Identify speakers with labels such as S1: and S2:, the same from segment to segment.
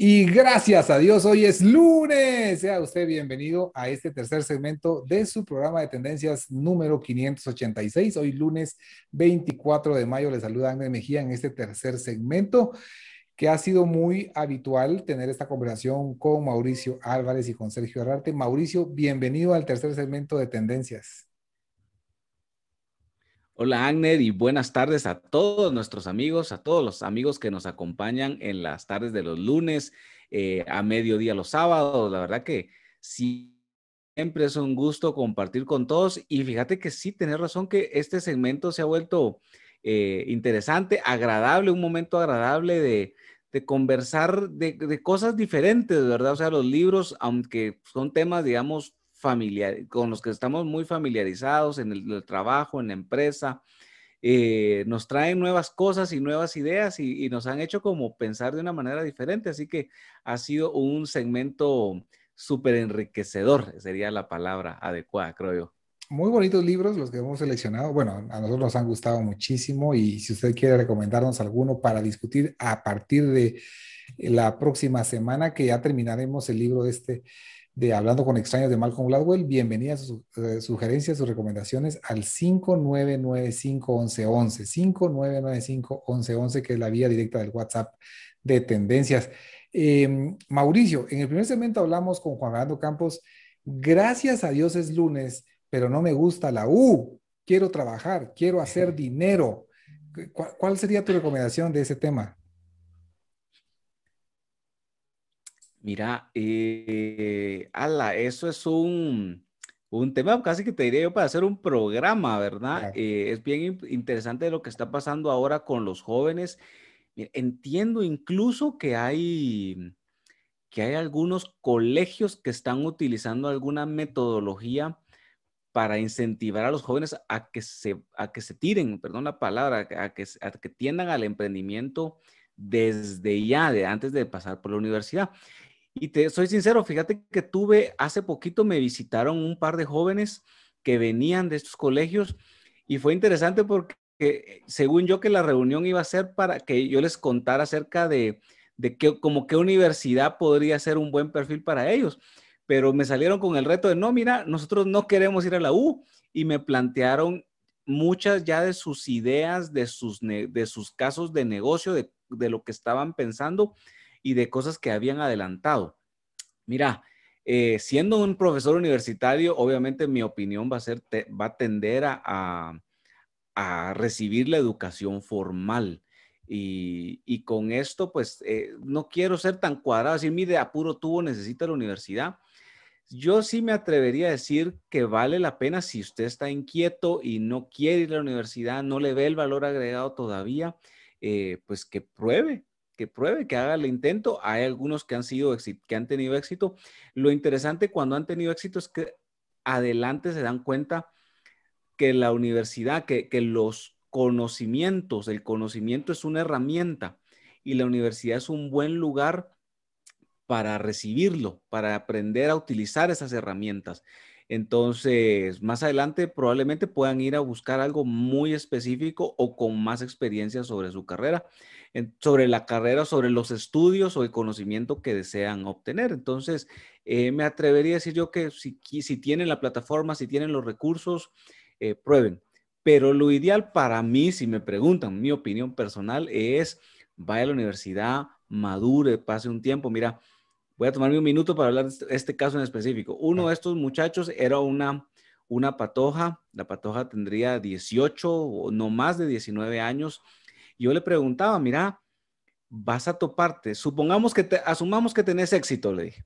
S1: Y gracias a Dios, hoy es lunes. Sea usted bienvenido a este tercer segmento de su programa de tendencias número 586. Hoy lunes 24 de mayo le saluda Ángel Mejía en este tercer segmento que ha sido muy habitual tener esta conversación con Mauricio Álvarez y con Sergio Herrarte. Mauricio, bienvenido al tercer segmento de tendencias.
S2: Hola Agner y buenas tardes a todos nuestros amigos, a todos los amigos que nos acompañan en las tardes de los lunes, a mediodía los sábados. La verdad que siempre es un gusto compartir con todos y fíjate que sí, tenés razón que este segmento se ha vuelto interesante, agradable, un momento agradable de conversar de cosas diferentes, ¿verdad? O sea, los libros, aunque son temas, digamos, familiar, con los que estamos muy familiarizados en el trabajo, en la empresa, nos traen nuevas cosas y nuevas ideas y nos han hecho como pensar de una manera diferente. Así que ha sido un segmento súper enriquecedor, sería la palabra adecuada, creo yo.
S1: Muy bonitos libros los que hemos seleccionado. Bueno, a nosotros nos han gustado muchísimo y si usted quiere recomendarnos alguno para discutir a partir de la próxima semana, que ya terminaremos el libro de Hablando con extraños de Malcolm Gladwell, bienvenidas sus sugerencias, sus recomendaciones al 5995-1111, 5995-1111, que es la vía directa del WhatsApp de Tendencias. Mauricio, en el primer segmento hablamos con Juan Fernando Campos. Gracias a Dios es lunes, pero no me gusta la U. Quiero trabajar, quiero hacer dinero. ¿Cuál sería tu recomendación de ese tema?
S2: Mira, eso es un tema casi que te diría yo para hacer un programa, ¿verdad?
S1: Claro.
S2: Es bien interesante lo que está pasando ahora con los jóvenes. Entiendo incluso que hay algunos colegios que están utilizando alguna metodología para incentivar a los jóvenes a que se tiren, perdón la palabra, a que tiendan al emprendimiento desde ya, antes de pasar por la universidad. Y te soy sincero, fíjate que hace poquito me visitaron un par de jóvenes que venían de estos colegios y fue interesante porque según yo que la reunión iba a ser para que yo les contara acerca de como qué universidad podría ser un buen perfil para ellos, pero me salieron con el reto de no, mira, nosotros no queremos ir a la U y me plantearon muchas ya de sus ideas, de sus casos de negocio, de lo que estaban pensando y de cosas que habían adelantado. Mira, siendo un profesor universitario, obviamente mi opinión va a tender a recibir la educación formal. Y con esto, pues, no quiero ser tan cuadrado, decir, mire, a puro tubo necesita la universidad. Yo sí me atrevería a decir que vale la pena si usted está inquieto y no quiere ir a la universidad, no le ve el valor agregado todavía, pues que haga el intento. Hay algunos que han tenido éxito. Lo interesante cuando han tenido éxito es que adelante se dan cuenta que la universidad, que los conocimientos, el conocimiento es una herramienta y la universidad es un buen lugar para recibirlo, para aprender a utilizar esas herramientas. Entonces, más adelante probablemente puedan ir a buscar algo muy específico o con más experiencia sobre su carrera, sobre la carrera, sobre los estudios o el conocimiento que desean obtener. Entonces, me atrevería a decir yo que si tienen la plataforma, si tienen los recursos, prueben. Pero lo ideal para mí, si me preguntan, mi opinión personal es vaya a la universidad, madure, pase un tiempo. Mira, voy a tomarme un minuto para hablar de este caso en específico. Uno de estos muchachos era una patoja. La patoja tendría 18 o no más de 19 años. Y yo le preguntaba, mira, vas a toparte. Asumamos que tenés éxito, le dije.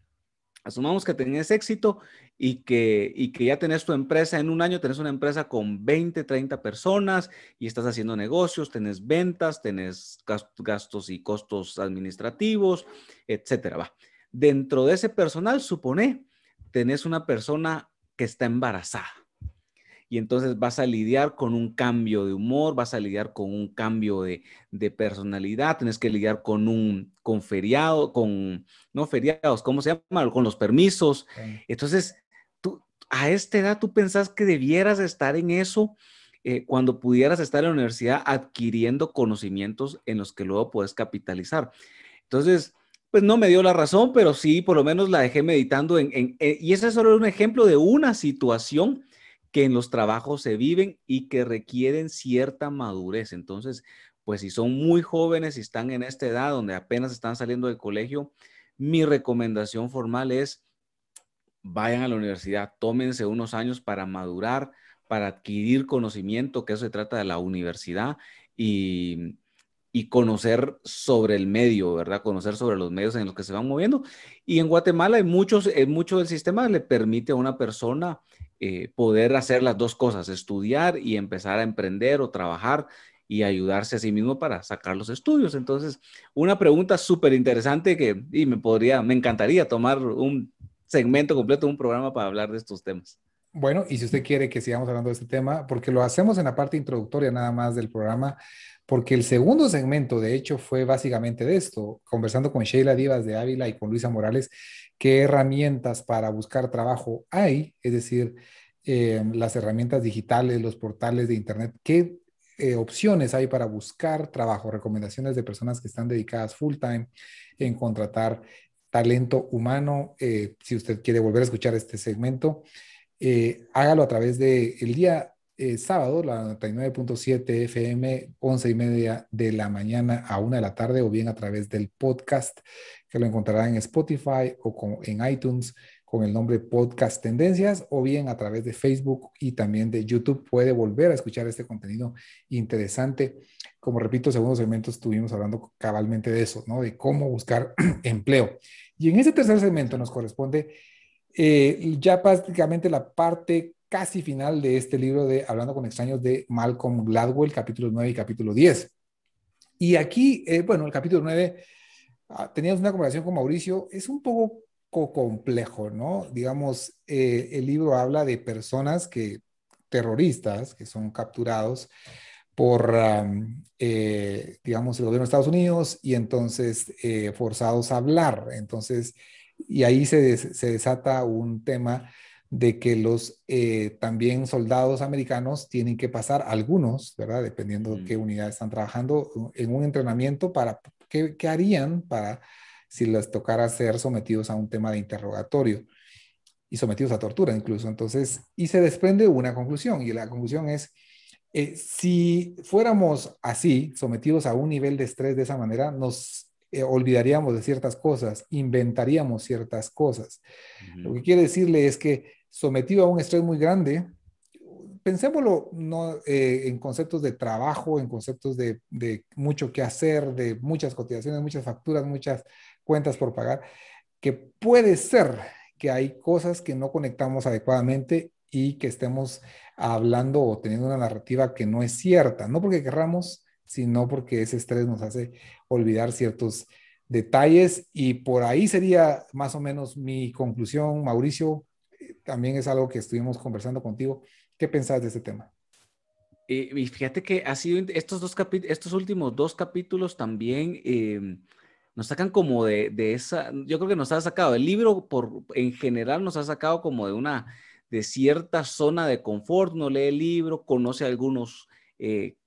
S2: Asumamos que tenés éxito y que ya tenés tu empresa, en un año tenés una empresa con 20, 30 personas y estás haciendo negocios, tenés ventas, tenés gastos y costos administrativos, etcétera. Va. Dentro de ese personal, supone, tenés una persona que está embarazada y entonces vas a lidiar con un cambio de humor, vas a lidiar con un cambio de personalidad, tienes que lidiar con feriado, no feriados, ¿cómo se llama? Con los permisos. Entonces, a esta edad tú pensás que debieras estar en eso cuando pudieras estar en la universidad adquiriendo conocimientos en los que luego puedes capitalizar. Entonces, pues no me dio la razón, pero sí, por lo menos la dejé meditando y ese es solo un ejemplo de una situación que en los trabajos se viven y que requieren cierta madurez. Entonces, pues si son muy jóvenes y están en esta edad donde apenas están saliendo del colegio, mi recomendación formal es vayan a la universidad, tómense unos años para madurar, para adquirir conocimiento, que eso se trata de la universidad, y, y conocer sobre el medio, ¿verdad? Conocer sobre los medios en los que se van moviendo. Y en Guatemala hay mucho del sistema le permite a una persona poder hacer las dos cosas, estudiar y empezar a emprender o trabajar y ayudarse a sí mismo para sacar los estudios. Entonces, una pregunta súper interesante que me encantaría tomar un segmento completo, un programa para hablar de estos temas.
S1: Bueno, y si usted quiere que sigamos hablando de este tema, porque lo hacemos en la parte introductoria nada más del programa, porque el segundo segmento, de hecho, fue básicamente de esto, conversando con Sheila Divas de Ávila y con Luisa Morales, qué herramientas para buscar trabajo hay, es decir, las herramientas digitales, los portales de Internet, qué opciones hay para buscar trabajo, recomendaciones de personas que están dedicadas full time en contratar talento humano. Si usted quiere volver a escuchar este segmento, hágalo a través de el día sábado, la 99.7 FM, 11:30 de la mañana a 1 de la tarde, o bien a través del podcast que lo encontrará en Spotify o en iTunes con el nombre Podcast Tendencias, o bien a través de Facebook y también de YouTube. Puede volver a escuchar este contenido interesante. Como repito, segundo segmento estuvimos hablando cabalmente de eso, ¿no? De cómo buscar empleo. Y en ese tercer segmento nos corresponde ya prácticamente la parte casi final de este libro de Hablando con extraños de Malcolm Gladwell, capítulo 9 y capítulo 10. Y aquí, bueno, el capítulo 9, teníamos una conversación con Mauricio, es un poco complejo, ¿no? Digamos, el libro habla de personas terroristas, que son capturados por, digamos, el gobierno de Estados Unidos y entonces forzados a hablar. Entonces, y ahí se desata un tema de que los también soldados americanos tienen que pasar, algunos, ¿verdad? Dependiendo de qué unidad están trabajando, en un entrenamiento para qué harían para si les tocara ser sometidos a un tema de interrogatorio y sometidos a tortura incluso. Entonces, y se desprende una conclusión, y la conclusión es, si fuéramos así, sometidos a un nivel de estrés de esa manera, nos olvidaríamos de ciertas cosas, inventaríamos ciertas cosas. Lo que quiere decirle es que sometido a un estrés muy grande, pensémoslo no, en conceptos de trabajo, en conceptos de mucho que hacer, de muchas cotizaciones, muchas facturas, muchas cuentas por pagar, que puede ser que hay cosas que no conectamos adecuadamente y que estemos hablando o teniendo una narrativa que no es cierta, no porque querramos, sino porque ese estrés nos hace olvidar ciertos detalles, y por ahí sería más o menos mi conclusión. Mauricio, también es algo que estuvimos conversando contigo. ¿Qué pensás de este tema?
S2: Y fíjate que ha sido estos últimos dos capítulos también nos sacan como de esa, yo creo que nos ha sacado el libro en general nos ha sacado como de cierta zona de confort. Uno lee el libro, conoce algunos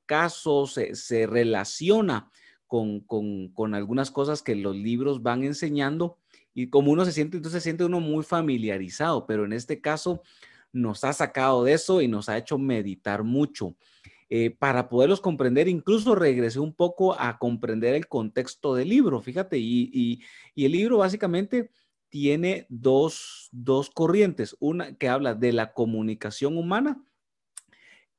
S2: casos, se relaciona con algunas cosas que los libros van enseñando, y como uno se siente, entonces se siente uno muy familiarizado, pero en este caso nos ha sacado de eso y nos ha hecho meditar mucho. Para poderlos comprender, incluso regresé un poco a comprender el contexto del libro, fíjate, y el libro básicamente tiene dos corrientes, una que habla de la comunicación humana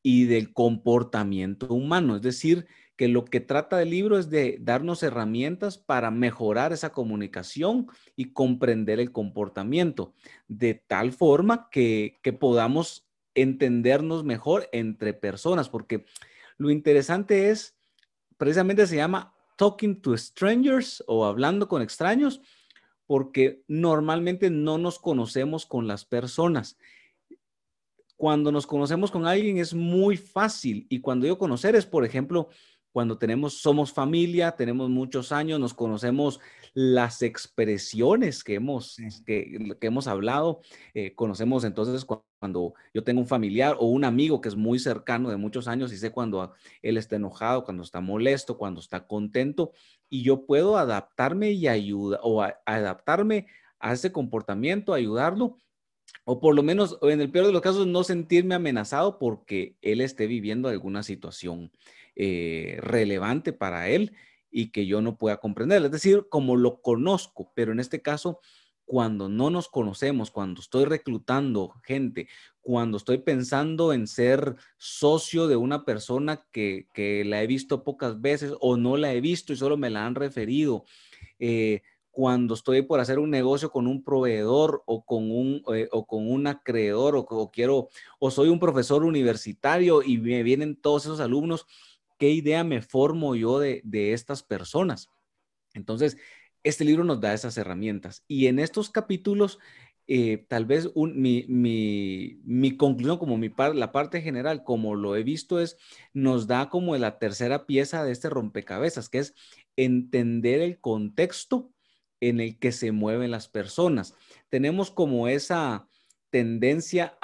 S2: y del comportamiento humano, es decir, que lo que trata el libro es de darnos herramientas para mejorar esa comunicación y comprender el comportamiento, de tal forma que podamos entendernos mejor entre personas, porque lo interesante es, precisamente se llama Talking to Strangers o hablando con extraños, porque normalmente no nos conocemos con las personas. Cuando nos conocemos con alguien es muy fácil, y cuando digo conocer es, por ejemplo, cuando somos familia, tenemos muchos años, nos conocemos las expresiones que hemos hablado, conocemos entonces cuando yo tengo un familiar o un amigo que es muy cercano de muchos años y sé cuando él está enojado, cuando está molesto, cuando está contento, y yo puedo adaptarme y ayudar o adaptarme a ese comportamiento, ayudarlo, o por lo menos, en el peor de los casos, no sentirme amenazado porque él esté viviendo alguna situación relevante para él y que yo no pueda comprender. Es decir, como lo conozco, pero en este caso, cuando no nos conocemos, cuando estoy reclutando gente, cuando estoy pensando en ser socio de una persona que la he visto pocas veces o no la he visto y solo me la han referido, cuando estoy por hacer un negocio con un proveedor o con un acreedor o soy un profesor universitario y me vienen todos esos alumnos, ¿qué idea me formo yo de estas personas? Entonces, este libro nos da esas herramientas y en estos capítulos, tal vez mi conclusión, como la parte general, como lo he visto, nos da como la tercera pieza de este rompecabezas, que es entender el contexto en el que se mueven las personas. Tenemos como esa tendencia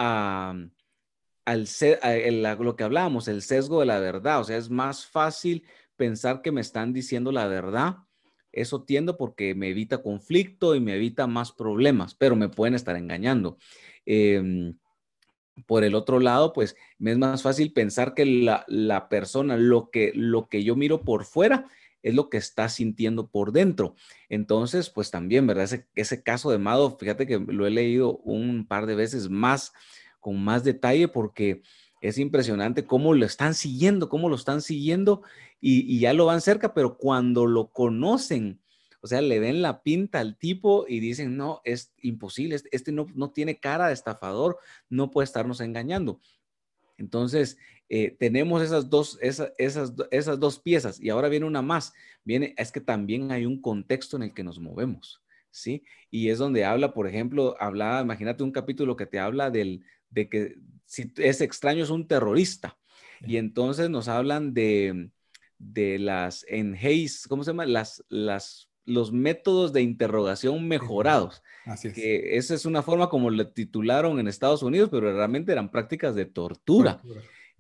S2: lo que hablábamos, el sesgo de la verdad. O sea, es más fácil pensar que me están diciendo la verdad. Eso tiendo porque me evita conflicto y me evita más problemas, pero me pueden estar engañando. Por el otro lado, pues me es más fácil pensar que la persona, lo que yo miro por fuera, es lo que está sintiendo por dentro. Entonces, pues también, ¿verdad? Ese caso de Madoff, fíjate que lo he leído un par de veces más, con más detalle, porque es impresionante cómo lo están siguiendo y ya lo van cerca, pero cuando lo conocen, o sea, le ven la pinta al tipo y dicen, no, es imposible, este no tiene cara de estafador, no puede estarnos engañando. Entonces, tenemos esas dos piezas y ahora viene una más. Es que también hay un contexto en el que nos movemos, ¿sí? Y es donde habla, por ejemplo, imagínate un capítulo que te habla de que si es extraño es un terrorista. Y entonces nos hablan de las enhanced, ¿cómo se llama? Los métodos de interrogación mejorados.
S1: Así es.
S2: Que esa es una forma como le titularon en Estados Unidos, pero realmente eran prácticas de tortura.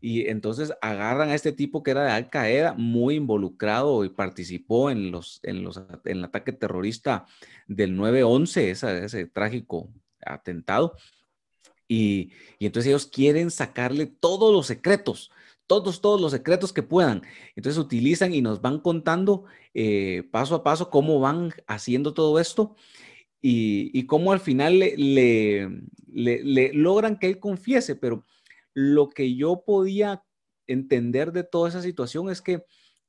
S2: Y entonces agarran a este tipo que era de Al Qaeda, muy involucrado y participó en el ataque terrorista del 9/11, ese trágico atentado. Y entonces ellos quieren sacarle todos los secretos, todos los secretos que puedan. Entonces utilizan y nos van contando paso a paso cómo van haciendo todo esto. Y cómo al final le logran que él confiese, pero lo que yo podía entender de toda esa situación es que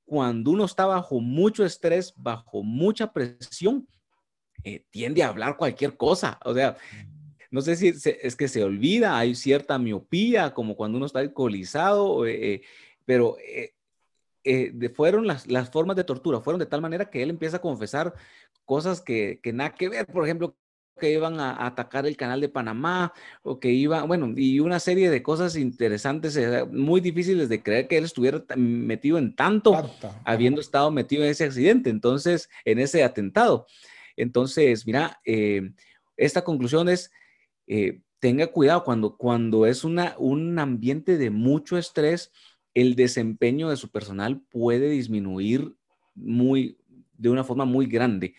S2: cuando uno está bajo mucho estrés, bajo mucha presión, tiende a hablar cualquier cosa. O sea, no sé si es que se olvida, hay cierta miopía, como cuando uno está alcoholizado, pero fueron las formas de tortura, fueron de tal manera que él empieza a confesar cosas que nada que ver, por ejemplo, que iban a atacar el canal de Panamá o que bueno, y una serie de cosas interesantes, muy difíciles de creer que él estuviera metido en tanto, habiendo estado metido en ese accidente, entonces, en ese atentado. Entonces, mira, esta conclusión es, tenga cuidado cuando es un ambiente de mucho estrés, el desempeño de su personal puede disminuir de una forma muy grande.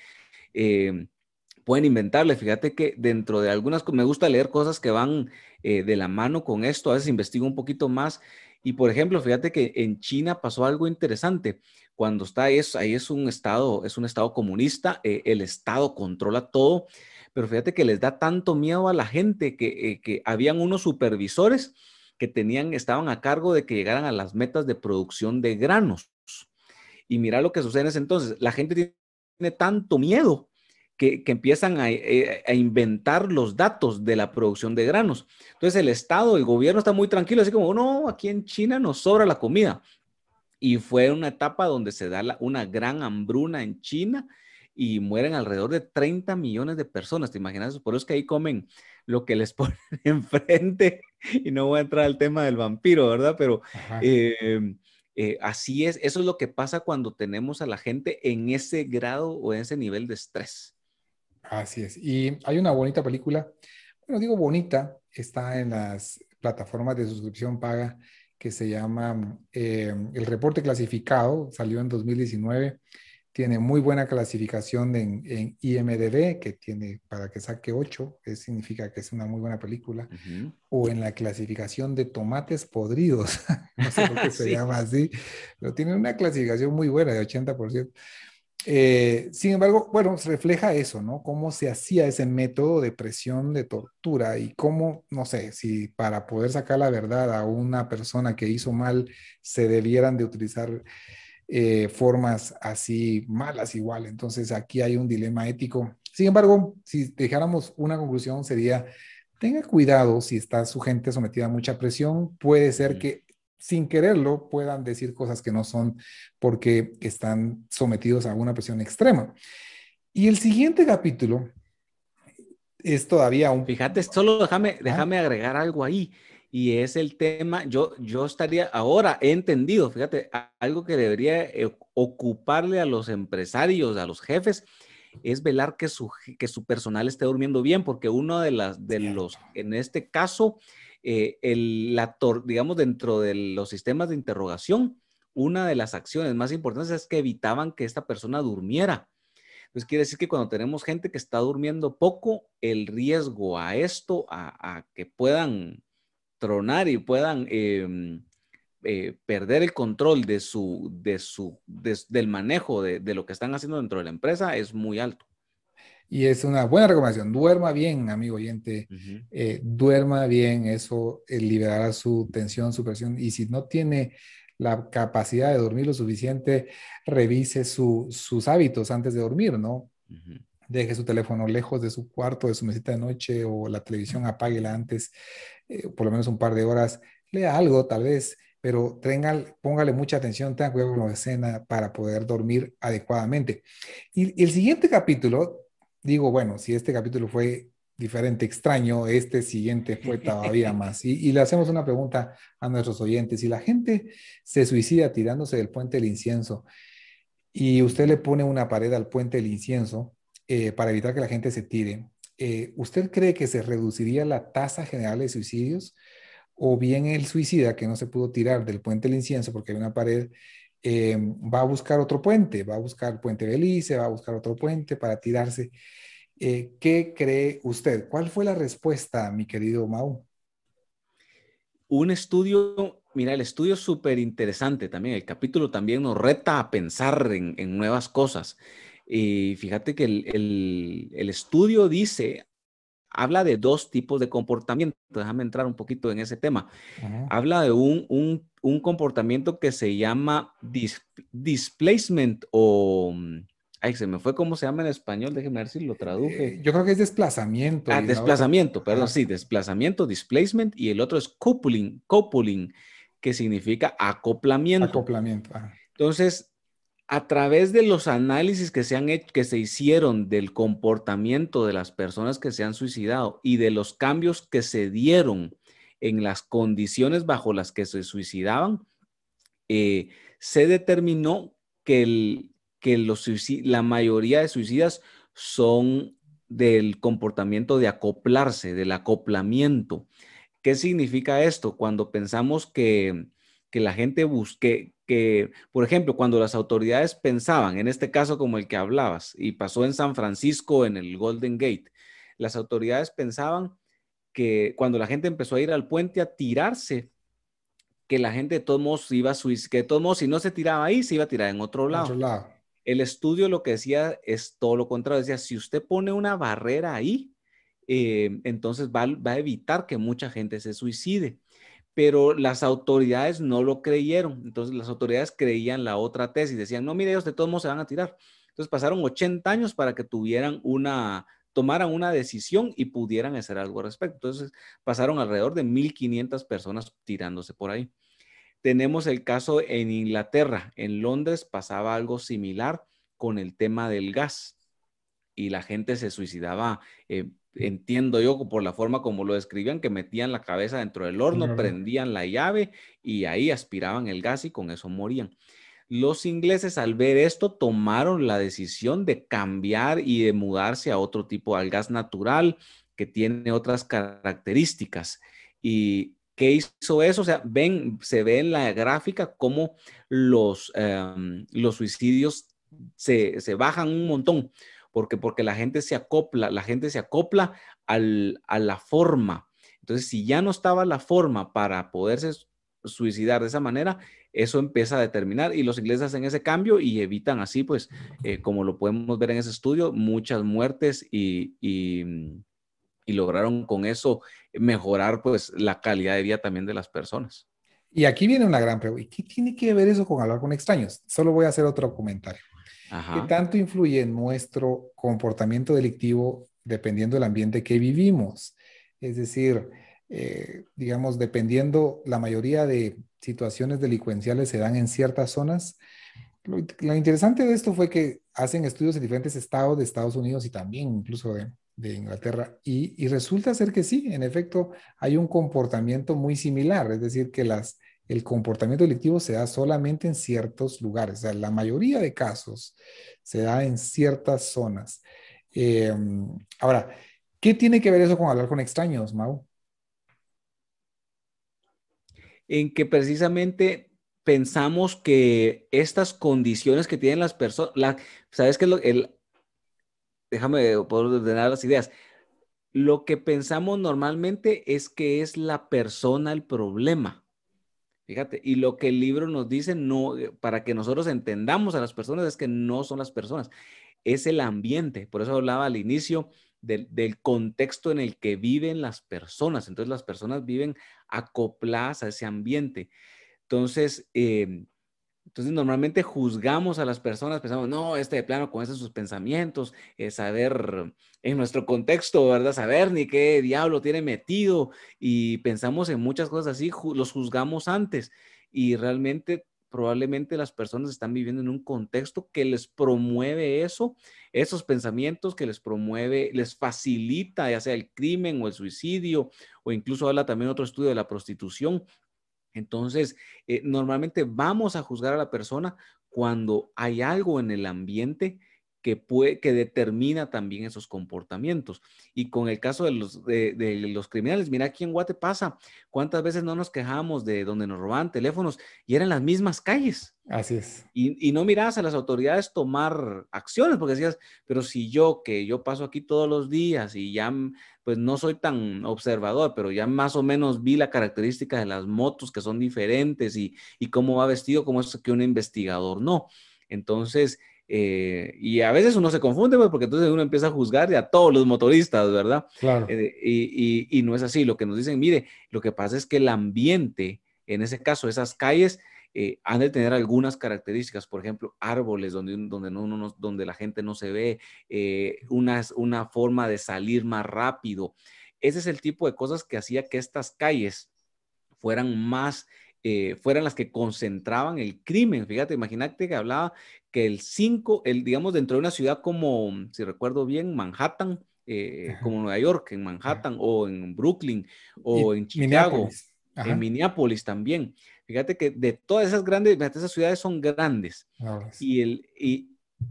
S2: Pueden inventarle, fíjate que dentro de me gusta leer cosas que van de la mano con esto, a veces investigo un poquito más y por ejemplo, fíjate que en China pasó algo interesante. Cuando ahí es un estado comunista, el estado controla todo, pero fíjate que les da tanto miedo a la gente que habían unos supervisores que estaban a cargo de que llegaran a las metas de producción de granos. Y mira lo que sucede en ese entonces. La gente tiene tanto miedo que empiezan a inventar los datos de la producción de granos. Entonces el Estado, el gobierno está muy tranquilo, así como, no, aquí en China nos sobra la comida. Y fue una etapa donde se da una gran hambruna en China y mueren alrededor de 30 millones de personas. ¿Te imaginas? Por eso es que ahí comen lo que les ponen enfrente. Y no voy a entrar al tema del vampiro, ¿verdad? Pero Así es, eso es lo que pasa cuando tenemos a la gente en ese grado o en ese nivel de estrés.
S1: Así es. Y hay una bonita película, bueno, digo bonita, está en las plataformas de suscripción paga que se llama El Reporte Clasificado, salió en 2019. Tiene muy buena clasificación en IMDb, que tiene para que saque 8, que significa que es una muy buena película,
S2: Ujú.
S1: o en la clasificación de tomates podridos, no sé por qué se
S2: Sí.
S1: llama así, pero tiene una clasificación muy buena de 80%. Sin embargo, bueno, se refleja eso, ¿no? Cómo se hacía ese método de presión, de tortura y cómo, no sé, si para poder sacar la verdad a una persona que hizo mal se debieran de utilizar formas así malas igual. Entonces aquí hay un dilema ético. Sin embargo, si dejáramos una conclusión sería, tenga cuidado si está su gente sometida a mucha presión, puede ser
S2: Ujú.
S1: que sin quererlo puedan decir cosas que no son porque están sometidos a una presión extrema. Y el siguiente capítulo es todavía un...
S2: Fíjate, solo déjame,
S1: ¿Ah?
S2: déjame agregar algo ahí. Y es el tema, yo estaría, ahora he entendido, fíjate, algo que debería ocuparle a los empresarios, a los jefes, es velar que su personal esté durmiendo bien, porque uno de
S1: Cierto.
S2: los, en este caso, digamos, dentro de los sistemas de interrogación, una de las acciones más importantes es que evitaban que esta persona durmiera. Entonces quiere decir que cuando tenemos gente que está durmiendo poco, el riesgo a esto, a que puedan tronar y puedan perder el control del manejo de lo que están haciendo dentro de la empresa es muy alto.
S1: Y es una buena recomendación. Duerma bien, amigo oyente.
S2: Ujú.
S1: Duerma bien, eso liberará su tensión, su presión. Y si no tiene la capacidad de dormir lo suficiente, revise sus hábitos antes de dormir, ¿no?
S2: Ujú.
S1: Deje su teléfono lejos de su cuarto, de su mesita de noche o la televisión apáguela antes, por lo menos un par de horas. Lea algo, tal vez, pero póngale mucha atención, tenga cuidado con la escena para poder dormir adecuadamente. Y el siguiente capítulo, digo, bueno, si este capítulo fue diferente, extraño, este siguiente fue todavía más. Y le hacemos una pregunta a nuestros oyentes. Si la gente se suicida tirándose del puente del incienso y usted le pone una pared al puente del incienso para evitar que la gente se tire, ¿usted cree que se reduciría la tasa general de suicidios? O bien el suicida que no se pudo tirar del puente del incienso porque hay una pared, va a buscar otro puente, va a buscar el puente Belice, va a buscar otro puente para tirarse. ¿Qué cree usted? ¿Cuál fue la respuesta, mi querido Mau?
S2: Un estudio, mira, el estudio es súper interesante también. El capítulo también nos reta a pensar en nuevas cosas. Y fíjate que el estudio dice, habla de dos tipos de comportamiento. Déjame entrar un poquito en ese tema.
S1: Ujú.
S2: Habla de un comportamiento que se llama displacement o... Ay, se me fue cómo se llama en español. Déjeme ver si lo traduje.
S1: Yo creo que es desplazamiento
S2: Ah,
S1: y la otra,
S2: desplazamiento, perdón,
S1: ajá,
S2: sí, desplazamiento, displacement, y el otro es coupling, que significa acoplamiento.
S1: acoplamiento. Ajá.
S2: Entonces, a través de los análisis que se han hecho, que se hicieron del comportamiento de las personas que se han suicidado y de los cambios que se dieron en las condiciones bajo las que se suicidaban, se determinó que la mayoría de suicidas son del comportamiento de acoplarse, del acoplamiento. ¿Qué significa esto? Cuando pensamos que la gente busque, por ejemplo, cuando las autoridades pensaban, en este caso como el que hablabas, y pasó en San Francisco, en el Golden Gate, las autoridades pensaban que cuando la gente empezó a ir al puente a tirarse, que la gente de todos modos iba a suicidar, que de todos modos si no se tiraba ahí, se iba a tirar en otro
S1: Al otro
S2: lado.
S1: lado.
S2: El estudio lo que decía es todo lo contrario, decía, si usted pone una barrera ahí, entonces va a evitar que mucha gente se suicide. Pero las autoridades no lo creyeron. Entonces las autoridades creían la otra tesis. Decían, no, mire, ellos de todos modos se van a tirar. Entonces pasaron 80 años para que tomaran una decisión y pudieran hacer algo al respecto. Entonces pasaron alrededor de 1,500 personas tirándose por ahí. Tenemos el caso en Inglaterra. En Londres pasaba algo similar con el tema del gas. y la gente se suicidaba, entiendo yo por la forma como lo describían, que metían la cabeza dentro del horno,
S1: Claro.
S2: prendían la llave y ahí aspiraban el gas y con eso morían. Los ingleses al ver esto tomaron la decisión de cambiar y de mudarse a otro tipo, al gas natural, que tiene otras características. ¿Y qué hizo eso? O sea, se ve en la gráfica cómo los suicidios se bajan un montón, porque la gente se acopla a la forma. Entonces, si ya no estaba la forma para poderse suicidar de esa manera, eso empieza a determinar y los ingleses hacen ese cambio y evitan así, pues, como lo podemos ver en ese estudio, muchas muertes y lograron con eso mejorar, pues, la calidad de vida también de las personas.
S1: Y aquí viene una gran pregunta. ¿Y qué tiene que ver eso con hablar con extraños? Solo voy a hacer otro comentario. ¿Qué
S2: Ajá.
S1: tanto influye en nuestro comportamiento delictivo dependiendo del ambiente que vivimos? Es decir, digamos, dependiendo, la mayoría de situaciones delincuenciales se dan en ciertas zonas. Lo interesante de esto fue que hacen estudios en diferentes estados de Estados Unidos y también incluso de Inglaterra, y resulta ser que sí, en efecto, hay un comportamiento muy similar, es decir, que el comportamiento delictivo se da solamente en ciertos lugares, o sea, la mayoría de casos se da en ciertas zonas. Eh, Ahora, ¿qué tiene que ver eso con hablar con extraños, Mau?
S2: En que precisamente pensamos que estas condiciones que tienen las personas, ¿sabes qué es déjame poder ordenar las ideas? Lo que pensamos normalmente es que es la persona el problema. Fíjate, y lo que el libro nos dice, no, para que nosotros entendamos a las personas, es que no son las personas, es el ambiente. Por eso hablaba al inicio del contexto en el que viven las personas. Entonces las personas viven acopladas a ese ambiente. Entonces, normalmente juzgamos a las personas, pensamos, no, este de plano con esos sus pensamientos, saber en nuestro contexto, ¿verdad? Saber ni qué diablo tiene metido y pensamos en muchas cosas así, los juzgamos antes y realmente probablemente las personas están viviendo en un contexto que les promueve eso, esos pensamientos que les promueve, les facilita ya sea el crimen o el suicidio o incluso habla también otro estudio de la prostitución. Entonces, normalmente vamos a juzgar a la persona cuando hay algo en el ambiente que determina también esos comportamientos. Y con el caso de los criminales, mira aquí en Guate pasa, cuántas veces no nos quejamos de donde nos robaban teléfonos y eran las mismas calles.
S1: Así es.
S2: Y no mirabas a las autoridades tomar acciones, porque decías, pero si que yo paso aquí todos los días y ya, pues no soy tan observador, pero ya más o menos vi la característica de las motos que son diferentes y cómo va vestido, como es que un investigador no. Entonces, y a veces uno se confunde, pues, porque entonces uno empieza a juzgar a todos los motoristas, ¿verdad?
S1: Claro.
S2: Y no es así. Lo que nos dicen, mire, lo que pasa es que el ambiente, en ese caso, esas calles, han de tener algunas características, por ejemplo, árboles donde la gente no se ve, una forma de salir más rápido. Ese es el tipo de cosas que hacía que estas calles fueran fueran las que concentraban el crimen. Fíjate, imagínate que hablaba que digamos, dentro de una ciudad como, si recuerdo bien, Manhattan,
S1: Ajá.
S2: como Nueva York, en
S1: Ajá.
S2: Manhattan o en Brooklyn o
S1: Y
S2: en Chicago,
S1: Minneapolis.
S2: en
S1: Ajá.
S2: Minneapolis también. Fíjate que de todas esas fíjate, esas ciudades son grandes
S1: Ahora sí.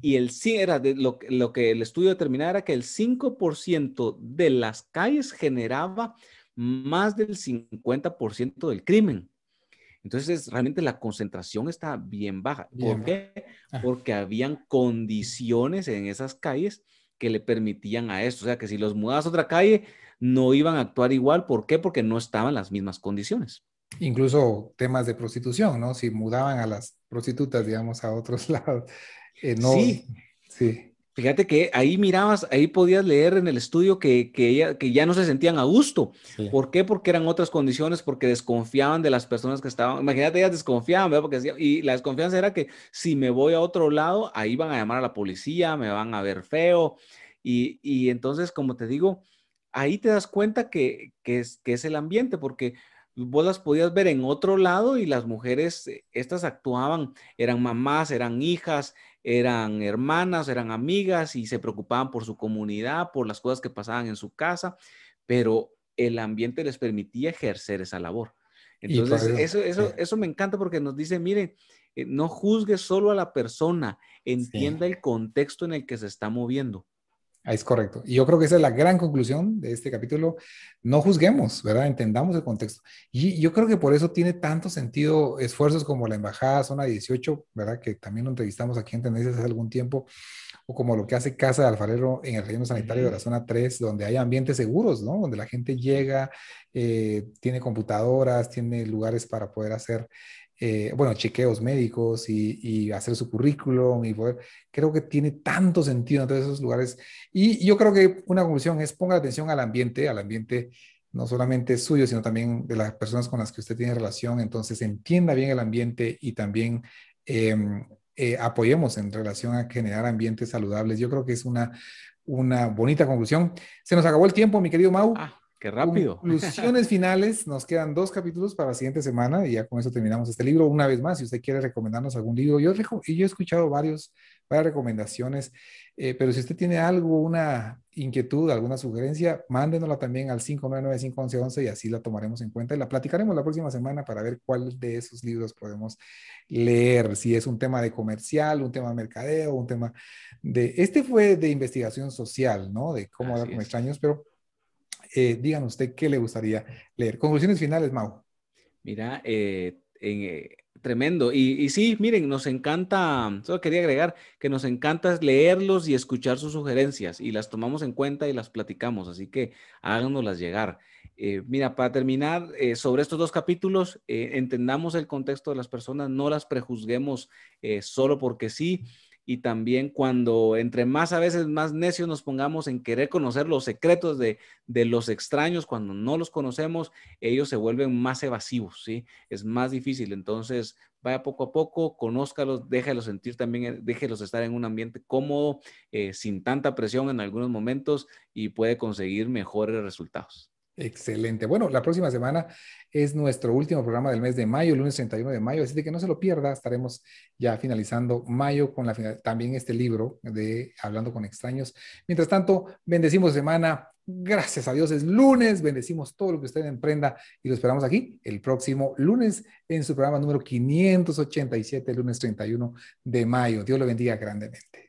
S2: y sí era lo que el estudio determinaba era que el 5% de las calles generaba más del 50% del crimen. Entonces, realmente la concentración está bien baja.
S1: Bien,
S2: ¿Por
S1: va.
S2: qué?
S1: Ah,
S2: Porque habían condiciones en esas calles que le permitían a esto. O sea, que si los mudabas a otra calle, no iban a actuar igual. ¿Por qué? Porque no estaban las mismas condiciones.
S1: incluso temas de prostitución, ¿no? Si mudaban a las prostitutas, digamos, a otros lados. No,
S2: Sí,
S1: sí,
S2: fíjate que ahí mirabas, ahí podías leer en el estudio que ya no se sentían a gusto.
S1: sí.
S2: ¿Por qué? Porque eran otras condiciones, porque desconfiaban de las personas que estaban. Imagínate, ellas desconfiaban, ¿verdad? Y la desconfianza era que si me voy a otro lado, ahí van a llamar a la policía, me van a ver feo. Y entonces, como te digo, ahí te das cuenta que es el ambiente, porque vos las podías ver en otro lado y las mujeres, estas actuaban, eran mamás, eran hijas, eran hermanas, eran amigas y se preocupaban por su comunidad, por las cosas que pasaban en su casa, pero el ambiente les permitía ejercer esa labor.
S1: Y por
S2: Entonces,
S1: eso,
S2: eso me encanta porque nos dice, miren, no juzgue solo a la persona,
S1: sí.
S2: entienda el contexto en el que se está moviendo.
S1: Es correcto. Y yo creo que esa es la gran conclusión de este capítulo. No juzguemos, ¿verdad? Entendamos el contexto. Y yo creo que por eso tiene tanto sentido esfuerzos como la Embajada Zona 18, ¿verdad? Que también lo entrevistamos aquí en Tendencias hace algún tiempo, o como lo que hace Casa de Alfarero en el relleno sanitario de la zona 3, donde hay ambientes seguros, ¿no? Donde la gente llega, tiene computadoras, tiene lugares para poder hacer, bueno, chequeos médicos y hacer su currículum y poder, creo que tiene tanto sentido en todos esos lugares. Y yo creo que una conclusión es ponga atención al ambiente no solamente suyo, sino también de las personas con las que usted tiene relación, entonces entienda bien el ambiente y también eh, apoyemos en relación a generar ambientes saludables. Yo creo que es una bonita conclusión. Se nos acabó el tiempo, mi querido Mau.
S2: Ah, qué rápido.
S1: Conclusiones finales, nos quedan 2 capítulos para la siguiente semana y ya con eso terminamos este libro. Una vez más, si usted quiere recomendarnos algún libro, yo he escuchado varias recomendaciones, pero si usted tiene algo, una inquietud, alguna sugerencia, mándenosla también al 599-511 y así la tomaremos en cuenta y la platicaremos la próxima semana para ver cuál de esos libros podemos leer, si es un tema de comercial, un tema de mercadeo, un tema de... Este fue de investigación social, ¿no? De cómo hablar
S2: Así
S1: con
S2: es.
S1: extraños, pero díganos usted qué le gustaría leer. Conclusiones finales, Mau.
S2: Mira, tremendo. Y sí, miren, nos encanta, solo quería agregar que nos encanta leerlos y escuchar sus sugerencias y las tomamos en cuenta y las platicamos, así que háganoslas llegar. Mira, para terminar, sobre estos 2 capítulos, entendamos el contexto de las personas, no las prejuzguemos solo porque sí. Y también cuando entre más a veces más necios nos pongamos en querer conocer los secretos de los extraños, cuando no los conocemos, ellos se vuelven más evasivos, ¿sí? Es más difícil. Entonces, vaya poco a poco, conózcalos, déjelos sentir también, déjelos estar en un ambiente cómodo, sin tanta presión en algunos momentos y puede conseguir mejores resultados.
S1: Excelente. Bueno, la próxima semana es nuestro último programa del mes de mayo, lunes 31 de mayo, así de que no se lo pierda. Estaremos ya finalizando mayo con también este libro de Hablando con extraños. Mientras tanto, bendecimos semana. Gracias a Dios es lunes. Bendecimos todo lo que usted emprenda y lo esperamos aquí el próximo lunes en su programa número 587, lunes 31 de mayo. Dios lo bendiga grandemente.